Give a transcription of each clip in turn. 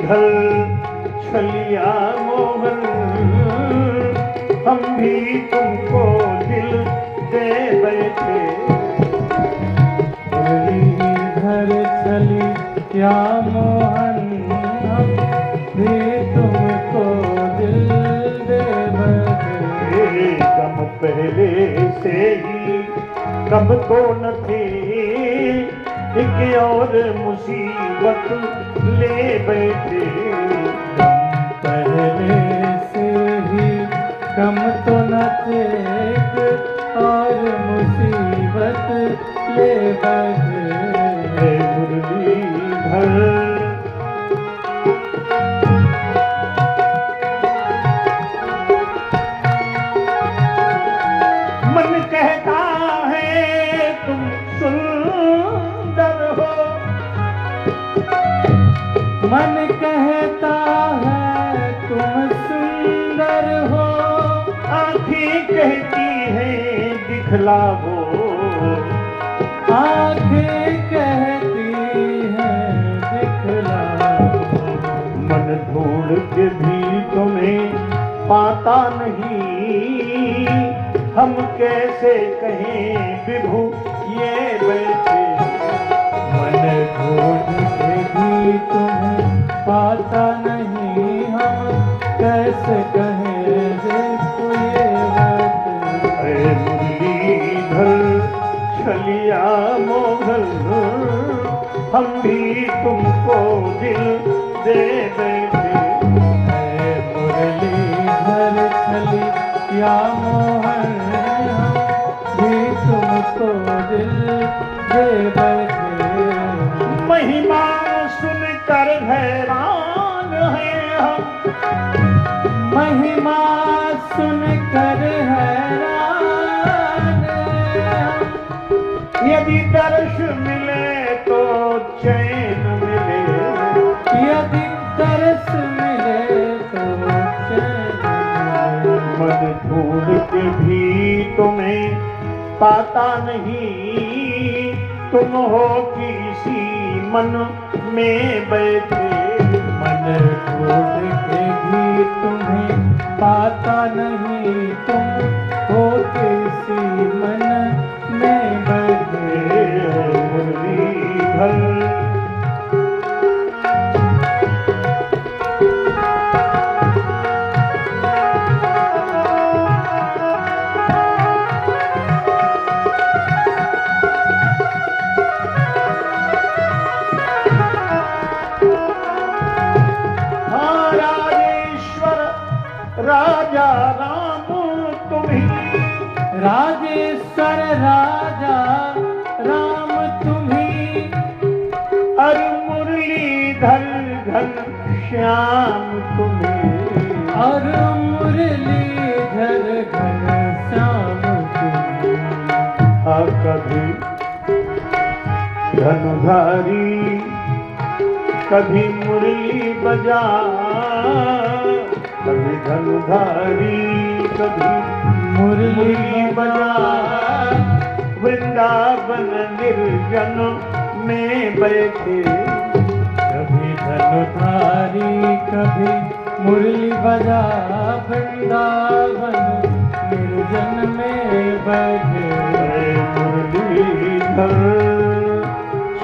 मुरलीधर छलिया मोहन, हम भी तुमको दिल दे बैठे। मुरलीधर छलिया मोहन, हम भी तुमको दिल दे बैठे। कम पहले से ही कब तो न थे, एक और मुसीबत ले बैठे। पहले से ही कम तो न थे, और मुसीबत ले बैठे। मुरलीधर मन कहता है तुम सुंदर हो, मन कहता है तुम सुंदर हो, आँखें कहती है दिखलाओ। आँखें कहती हैं दिखलाओ। मन ढूंढ के भी तुम्हें पाता नहीं, हम कैसे कहें विभु ये बैठे। मन ढूंढ के भी तुम्हें पाता नहीं, हम कैसे कहें देखो ये बात। अरे मुरलीधर छलिया मोहन, हम भी तुमको दिल दे बैठे। मुरलीधर छलिया मोहन, हम भी तुमको दिल दे बैठे। महिमा सुनकर हैरान हैं हम, महिमा सुनकर हैरान हम। यदि दर्श मिले तो चैन मिले, यदि तरस मिले तो चैन मिले। मन ढूंढ के भी तुम्हें पाता नहीं, तुम हो किसी मन में बैठे। मन ढूंढ के भी तुम्हें पाता नहीं, तुम हो किसी मन में बैठे। मुरलीधर राजा राम तुम्ही, राजेश्वर राजा राम तुम्ही, अर मुरलीधर घन श्याम तुम्ही। और मुरलीधर घन श्याम तुम्ही। कभी धनुधारी कभी मुरली बजा, कभी धनुधारी कभी मुरली बजा। वृंदावन निर्जन में बैठे, कभी धनुधारी कभी मुरली बजा। वृंदावन निर्जन में बैठे। मुरलीधर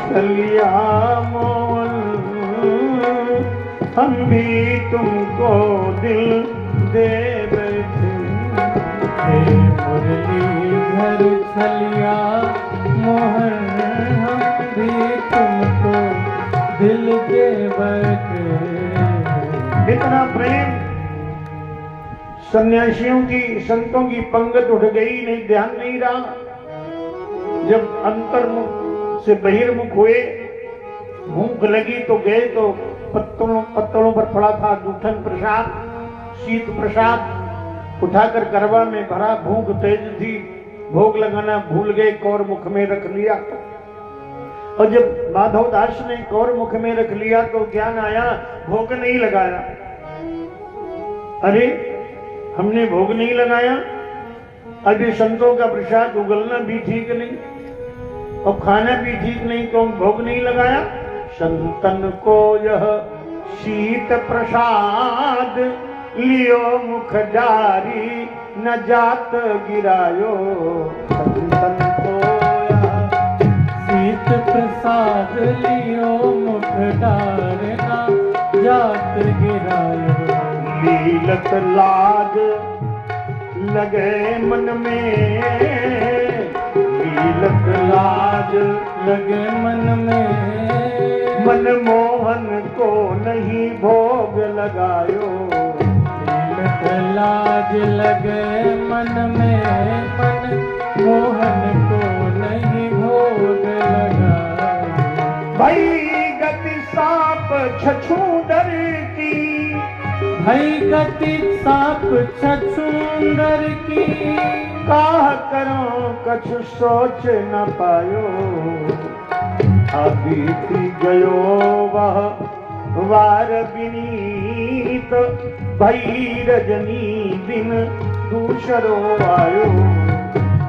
छलिया मोहन, हम भी तुमको दिल दे बैठे। मुरलीधर छलिया मोहन, हम भी तुमको दिल दे बैठे। इतना प्रेम सन्यासियों की संतों की पंगत उठ गई, नहीं ध्यान नहीं रहा। जब अंतर्मुख से बहिर्मुख हुए, भूख लगी तो गए तो पत्तलों पर पड़ा था जूठन प्रसाद, शीत प्रसाद उठाकर करवा में भरा। भूख तेज थी, भोग लगाना भूल गए, कौर मुख में रख लिया। और जब माधव दास ने कौर मुख में रख लिया तो ज्ञान आया, भोग नहीं लगाया। अरे हमने भोग नहीं लगाया, अभी संतों का प्रसाद उगलना भी ठीक नहीं और खाना भी ठीक नहीं, तो भोग नहीं लगाया। संतन को यह शीत प्रसाद लियो मुख डारी न जात गिरायो संतन सोया। शीत प्रसाद लियो मुख डारना जात गिरायो। लीलत लाज लगे मन में, लीलत लाज लगे मन में, मनमोहन को नहीं भोग लगायो। लीलत लाज लगे मन में, मन मोहन को नहीं भोग लगायो। भाई गति साप छछूंदर की, भई गति साप छछूंदर की, काह करो कछु सोच न पायो। अबीती गयो वह वार विनीत, भई रजनी दिन दूसरो आयो।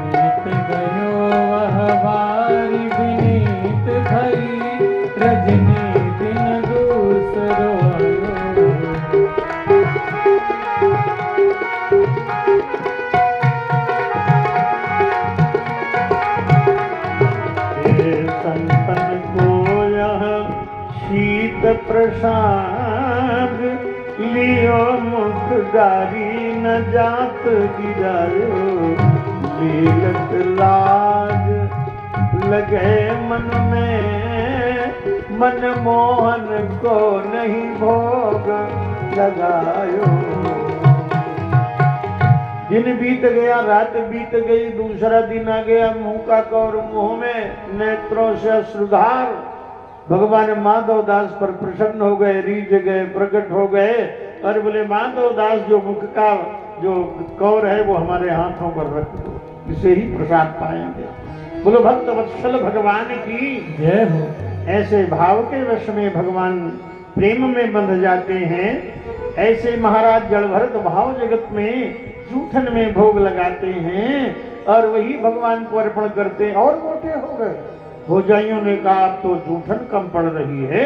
बीत गयो वह वार विनीत, भई रजनी दिन दूसरो आयो। संतन को यह शीत प्रसाद लियो मुख डारी न जात गिरायो। लीलत लाज लगे मन में, मनमोहन को नहीं भोग लगायो। दिन बीत गया, रात बीत गई, दूसरा दिन आ गया। मुंह का कौर मुंह में, नेत्रों से अश्रुधार। भगवान माधव दास पर प्रसन्न हो गए, रीझ गए, प्रकट हो गए और बोले माधव दास जो मुख का जो कौर है वो हमारे हाथों पर रख दो, इसे ही प्रसाद पाएंगे। बोलो भक्त वत्सल भगवान की जय हो। ऐसे भाव के वश में भगवान प्रेम में बंध जाते हैं। ऐसे महाराज जलभरत भाव जगत में जूठन में भोग लगाते हैं और वही भगवान को अर्पण करते हैं और मोटे हो गए। भोजाइयों ने कहा अब तो जूठन कम पड़ रही है।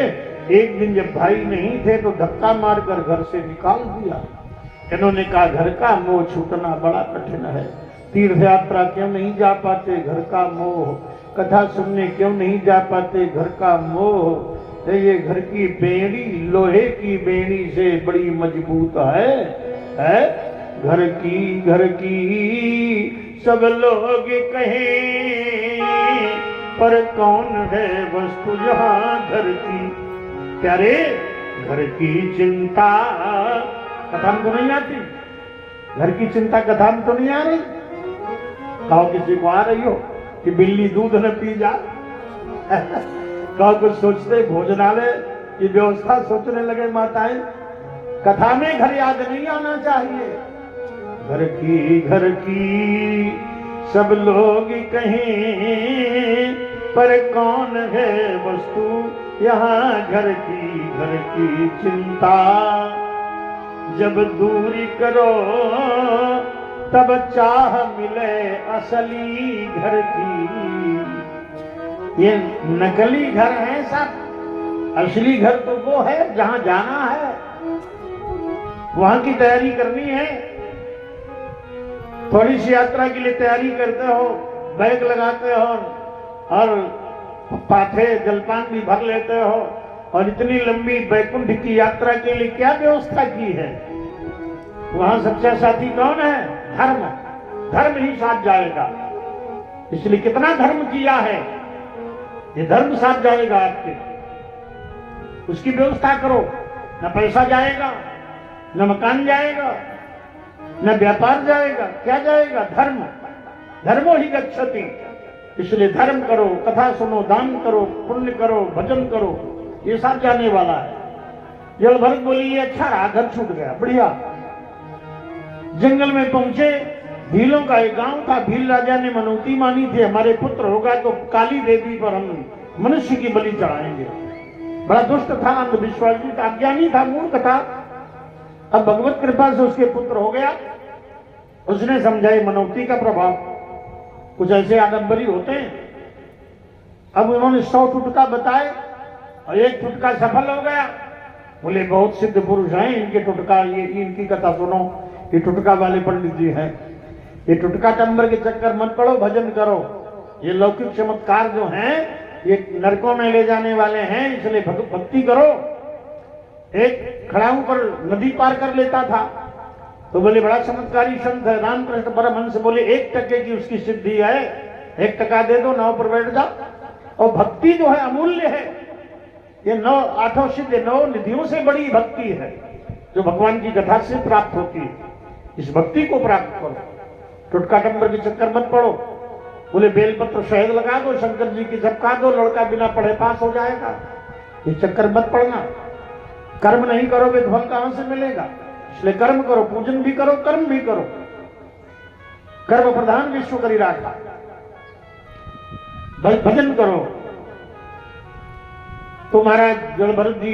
एक दिन जब भाई नहीं थे तो धक्का मारकर घर से निकाल दिया। इन्होंने कहा घर का मोह छूटना बड़ा कठिन है। तीर्थ यात्रा क्यों नहीं जा पाते? घर का मोह। कथा सुनने क्यों नहीं जा पाते? घर का मोह। तो ये घर की बेड़ी लोहे की बेड़ी से बड़ी मजबूत है? घर की सब लोग कहें पर कौन है वस्तु जहां घर की। प्यारे घर की चिंता कथा में तो नहीं आती, घर की चिंता कथा में तो नहीं आ रही। कहो किसी को आ रही हो कि बिल्ली दूध न पी जा कहो कुछ सोचते भोजनालय की व्यवस्था सोचने लगे माताएं। कथा में घर याद नहीं आना चाहिए। घर की सब लोग कहें पर कौन है वस्तु यहाँ घर की चिंता। जब दूरी करो तब चाह मिले असली घर की। ये नकली घर है सब, असली घर तो वो है जहां जाना है, वहां की तैयारी करनी है। थोड़ी सी यात्रा के लिए तैयारी करते हो, बैग लगाते हो और पाथे जलपान भी भर लेते हो, और इतनी लंबी बैकुंठ की यात्रा के लिए क्या व्यवस्था की है? वहां सबसे साथी कौन है? धर्म ही साथ जाएगा। इसलिए कितना धर्म किया है, ये धर्म साथ जाएगा आपके। उसकी व्यवस्था करो, न पैसा जाएगा, न मकान जाएगा, न व्यापार जाएगा, क्या जाएगा? धर्मो ही गच्छति। इसलिए धर्म करो, कथा सुनो, दान करो, पुण्य करो, भजन करो, ये सब जाने वाला है। जलभरत बोली ये अच्छा रहा, घर छूट गया, बढ़िया। जंगल में पहुंचे, भीलों का एक गांव था। भील राजा ने मनौती मानी थी, हमारे पुत्र होगा तो काली देवी पर हम मनुष्य की बलि चढ़ाएंगे। बड़ा दुष्ट था, अंधविश्वासी था, अज्ञानी था, मूर्ख था। अब भगवत कृपा से उसके पुत्र हो गया। उसने समझाई मनौती का प्रभाव, कुछ ऐसे आडंबरी होते हैं। अब उन्होंने 100 टुटका बताए और एक टुटका सफल हो गया। बोले बहुत सिद्ध पुरुष हैं, इनके टुटका, ये इनकी कथा सुनो, ये टुटका वाले पंडित जी हैं। ये टुटका टंबर के चक्कर मत पड़ो, भजन करो। ये लौकिक चमत्कार जो हैं ये नरकों में ले जाने वाले हैं, इसलिए भक्ति करो। एक खड़ाऊ पर नदी पार कर लेता था, तो बोले बड़ा चमत्कारी संत है रामकृष्ण परमहंस, बोले 1 टके की उसकी सिद्धि है, 1 टका दे दो, नाव पर बैठ जाओ। और भक्ति जो है अमूल्य है, ये 9 8 सिद्ध 9 निधियों से बड़ी भक्ति है जो भगवान की कथा से प्राप्त होती है। इस भक्ति को प्राप्त करो, टुटका टंबर के चक्कर मत पड़ो। बोले बेलपत्र शहद लगा दो, शंकर जी की झपका दो, लड़का बिना पढ़े पास हो जाएगा। ये चक्कर मत पड़ना। कर्म नहीं करोगे धन कहां से मिलेगा, इसलिए कर्म करो, पूजन भी करो, कर्म भी करो। कर्म प्रधान विश्व करी राखा, भजन करो। तो महाराज जल भरत जी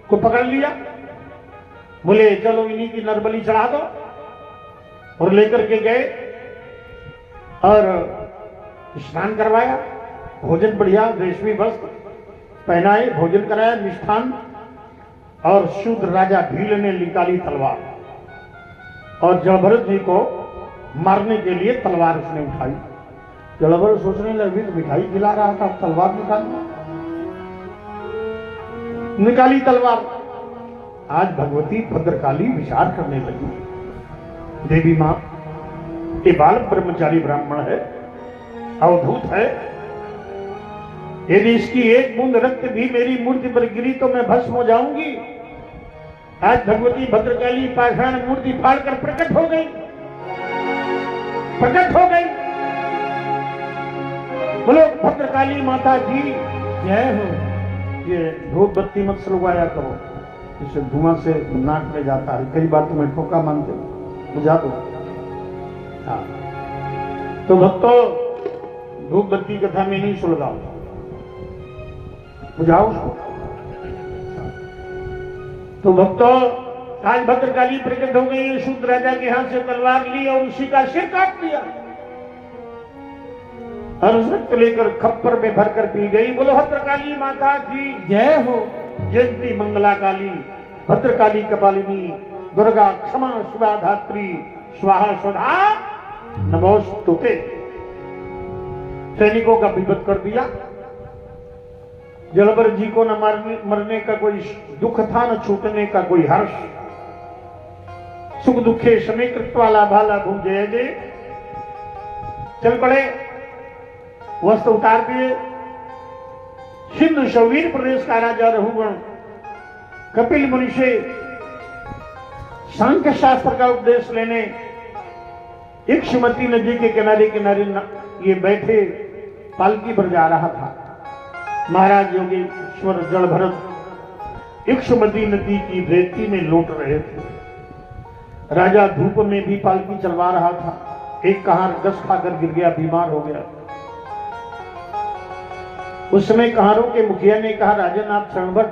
को पकड़ लिया, बोले चलो इन्हीं की नरबली चढ़ा दो, और लेकर के गए और स्नान करवाया, भोजन बढ़िया, रेशमी वस्त्र पहनाए, भोजन कराया, मिष्ठान। और शूद्र राजा भील ने निकाली तलवार, और जलभरत जी को मारने के लिए तलवार उसने उठाई। जलभरत सोचने लगे तो मिठाई खिला रहा था, तलवार निकाली तलवार। आज भगवती भद्रकाली विचार करने लगी, देवी मां ये बालक ब्रह्मचारी ब्राह्मण है, अवधूत है, यदि इसकी एक बूंद रक्त भी मेरी मूर्ति पर गिरी तो मैं भस्म हो जाऊंगी। आज भगवती भद्रकाली पाषाण मूर्ति फाड़कर प्रकट हो गई, प्रकट हो गई। बोलो भद्रकाली माता की जय हो। ये धूप बत्ती मत सलवाया करो, इससे धुआं से नाक में जाता है, कई बार तुम्हें ठोका मानते हो, बुझा दो। हाँ तो भक्तों धूप बत्ती कथा में नहीं सुलगाओ, बुझाओ उसको। तो भक्तों आज भद्रकाली प्रकट हो गई, शूद्र राजा के हाथ से तलवार ली और उसी का सिर काट दिया, और उस रक्त लेकर खप्पर में भरकर पी गई। बोलो भद्रकाली माता की जय हो। जयंती मंगला काली, भद्रकाली कपालिनी, दुर्गा क्षमा शिवा धात्री, स्वाहा स्वधा नमोस्तुते। सैनिकों का विवध कर दिया। जलबर जी को न मरने का कोई दुख था, न छूटने का कोई हर्ष। सुख दुखे समय कृत्वाला भाला भू जय जय। चल पड़े, वस्त्र उतार दिए। सिंधु शौवीर प्रदेश का राजा रघुगण कपिल मुनि से सांख्य शास्त्र का उपदेश लेने इक्षुमती नदी के किनारे किनारे ये बैठे पालकी पर जा रहा था। महाराज योगेश्वर जल भरत इक्षुमती नदी की रेती में लौट रहे थे। राजा धूप में भी पालकी चलवा रहा था। एक कहार गस खाकर गिर गया, बीमार हो गया। उस समय कहारों के मुखिया ने कहा, राजन आप क्षण भर